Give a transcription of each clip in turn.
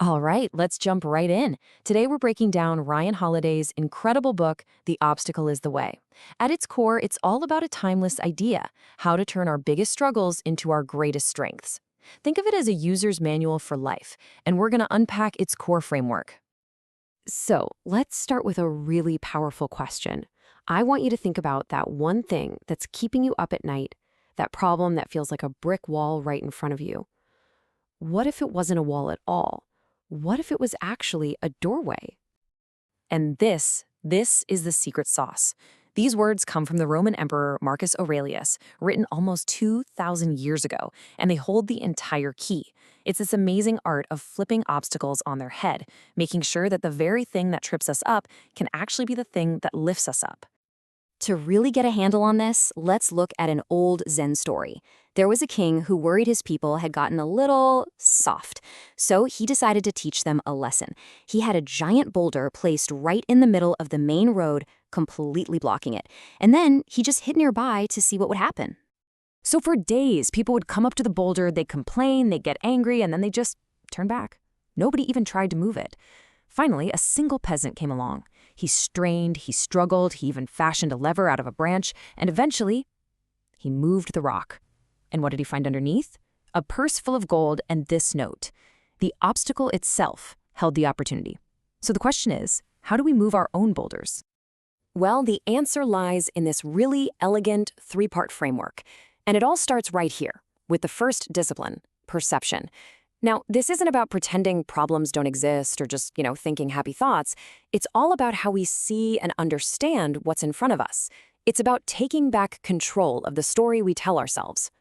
All right, let's jump right in. Today we're breaking down Ryan Holiday's incredible book, The Obstacle is the Way. At its core, it's all about a timeless idea, how to turn our biggest struggles into our greatest strengths. Think of it as a user's manual for life, and we're going to unpack its core framework. So, let's start with a really powerful question. I want you to think about that one thing that's keeping you up at night, that problem that feels like a brick wall right in front of you. What if it wasn't a wall at all? What if it was actually a doorway? And this is the secret sauce. These words come from the Roman Emperor Marcus Aurelius, written almost 2,000 years ago, and they hold the entire key. It's this amazing art of flipping obstacles on their head, making sure that the very thing that trips us up can actually be the thing that lifts us up. To really get a handle on this, let's look at an old Zen story. There was a king who worried his people had gotten a little soft, so he decided to teach them a lesson. He had a giant boulder placed right in the middle of the main road, completely blocking it, and then he just hid nearby to see what would happen. So for days, people would come up to the boulder, they'd complain, they'd get angry, and then they'd just turn back. Nobody even tried to move it. Finally, a single peasant came along. He strained, he struggled, he even fashioned a lever out of a branch, and eventually, he moved the rock. And what did he find underneath? A purse full of gold and this note. The obstacle itself held the opportunity. So the question is, how do we move our own boulders? Well, the answer lies in this really elegant three-part framework. And it all starts right here, with the first discipline, perception. Now, this isn't about pretending problems don't exist or just, thinking happy thoughts. It's all about how we see and understand what's in front of us. It's about taking back control of the story we tell ourselves.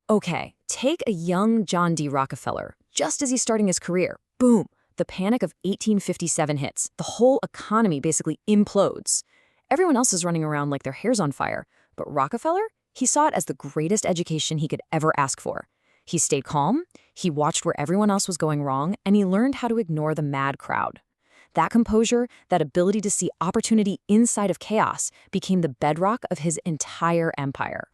Okay, take a young John D. Rockefeller, just as he's starting his career. Boom, the panic of 1857 hits. The whole economy basically implodes. Everyone else is running around like their hair's on fire. But Rockefeller, he saw it as the greatest education he could ever ask for. He stayed calm, he watched where everyone else was going wrong, and he learned how to ignore the mad crowd. That composure, that ability to see opportunity inside of chaos, became the bedrock of his entire empire.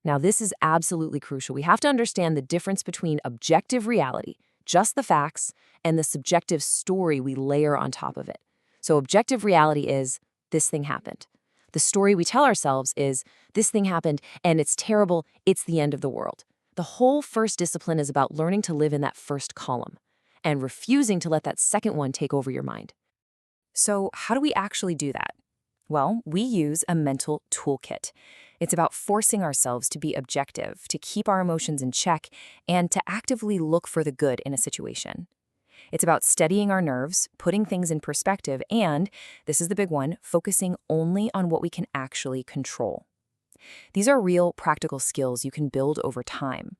Now, this is absolutely crucial. We have to understand the difference between objective reality, just the facts, and the subjective story we layer on top of it. So objective reality is, this thing happened. The story we tell ourselves is, this thing happened, and it's terrible, it's the end of the world. The whole first discipline is about learning to live in that first column and refusing to let that second one take over your mind. So how do we actually do that? Well, we use a mental toolkit. It's about forcing ourselves to be objective, to keep our emotions in check, and to actively look for the good in a situation. It's about steadying our nerves, putting things in perspective, and, this is the big one, focusing only on what we can actually control. These are real, practical skills you can build over time.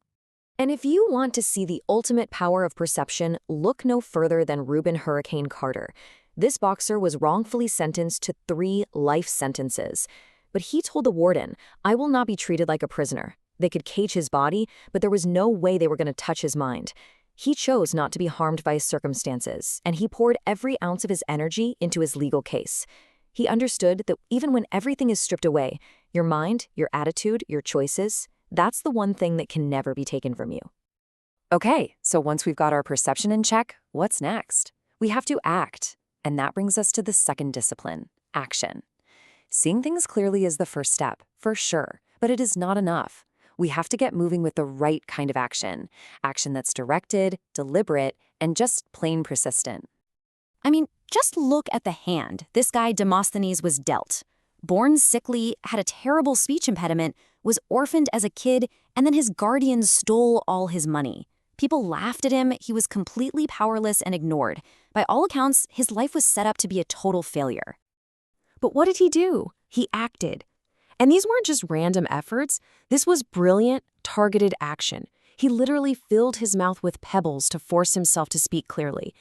And if you want to see the ultimate power of perception, look no further than Reuben Hurricane Carter. This boxer was wrongfully sentenced to 3 life sentences. But he told the warden, "I will not be treated like a prisoner." They could cage his body, but there was no way they were going to touch his mind. He chose not to be harmed by his circumstances, and he poured every ounce of his energy into his legal case. He understood that even when everything is stripped away, your mind, your attitude, your choices, that's the one thing that can never be taken from you. Okay, so once we've got our perception in check, what's next? We have to act, and that brings us to the second discipline, action. Seeing things clearly is the first step, for sure, but it is not enough. We have to get moving with the right kind of action that's directed, deliberate, and just plain persistent. I mean, just look at the hand this guy Demosthenes was dealt. Born sickly, had a terrible speech impediment, was orphaned as a kid, and then his guardians stole all his money. People laughed at him, he was completely powerless and ignored. By all accounts, his life was set up to be a total failure. But what did he do? He acted. And these weren't just random efforts. This was brilliant, targeted action. He literally filled his mouth with pebbles to force himself to speak clearly.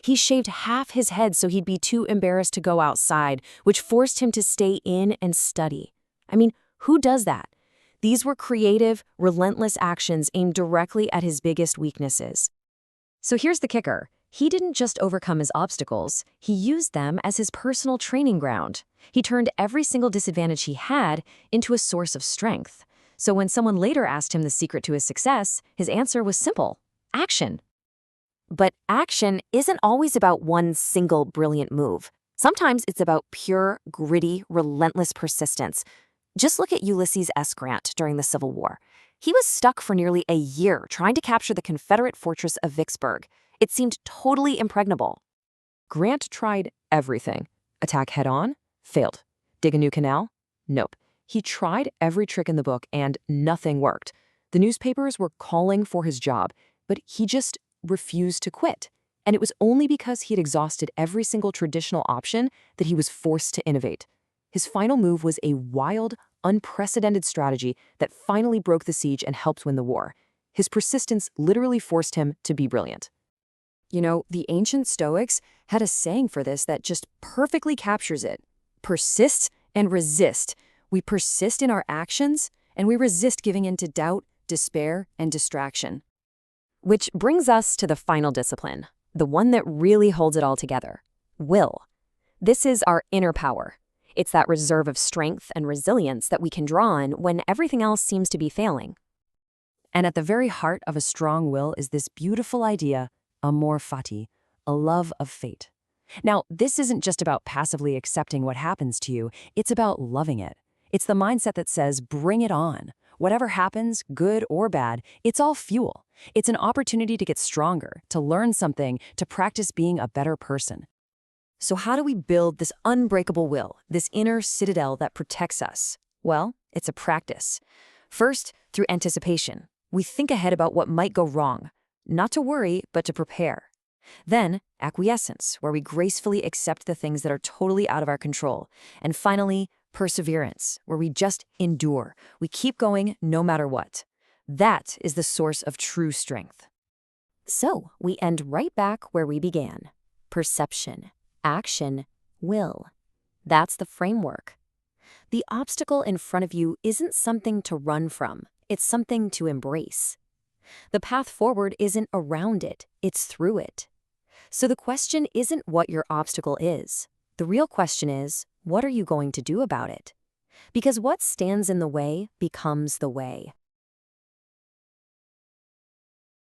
He shaved half his head so he'd be too embarrassed to go outside, which forced him to stay in and study. I mean, who does that? These were creative, relentless actions aimed directly at his biggest weaknesses. So here's the kicker. He didn't just overcome his obstacles, he used them as his personal training ground. He turned every single disadvantage he had into a source of strength. So when someone later asked him the secret to his success, his answer was simple: action. But action isn't always about one single brilliant move. Sometimes it's about pure, gritty, relentless persistence. Just look at Ulysses S. Grant during the Civil War. He was stuck for nearly a year trying to capture the Confederate fortress of Vicksburg. It seemed totally impregnable. Grant tried everything. Attack head-on? Failed. Dig a new canal? Nope. He tried every trick in the book and nothing worked. The newspapers were calling for his job, but he just refused to quit. And it was only because he had exhausted every single traditional option that he was forced to innovate. His final move was a wild, unprecedented strategy that finally broke the siege and helped win the war. His persistence literally forced him to be brilliant. You know, the ancient Stoics had a saying for this that just perfectly captures it. Persist and resist. We persist in our actions, and we resist giving in to doubt, despair, and distraction. Which brings us to the final discipline, the one that really holds it all together: will. This is our inner power. It's that reserve of strength and resilience that we can draw on when everything else seems to be failing. And at the very heart of a strong will is this beautiful idea, amor fati, a love of fate. Now, this isn't just about passively accepting what happens to you, it's about loving it. It's the mindset that says, bring it on. Whatever happens, good or bad, it's all fuel. It's an opportunity to get stronger, to learn something, to practice being a better person. So how do we build this unbreakable will, this inner citadel that protects us? Well, it's a practice. First, through anticipation. We think ahead about what might go wrong. Not to worry, but to prepare. Then, acquiescence, where we gracefully accept the things that are totally out of our control. And finally, perseverance, where we just endure. We keep going no matter what. That is the source of true strength. So, we end right back where we began. Perception, action, will. That's the framework. The obstacle in front of you isn't something to run from. It's something to embrace. The path forward isn't around it, it's through it. So the question isn't what your obstacle is. The real question is, what are you going to do about it? Because what stands in the way becomes the way.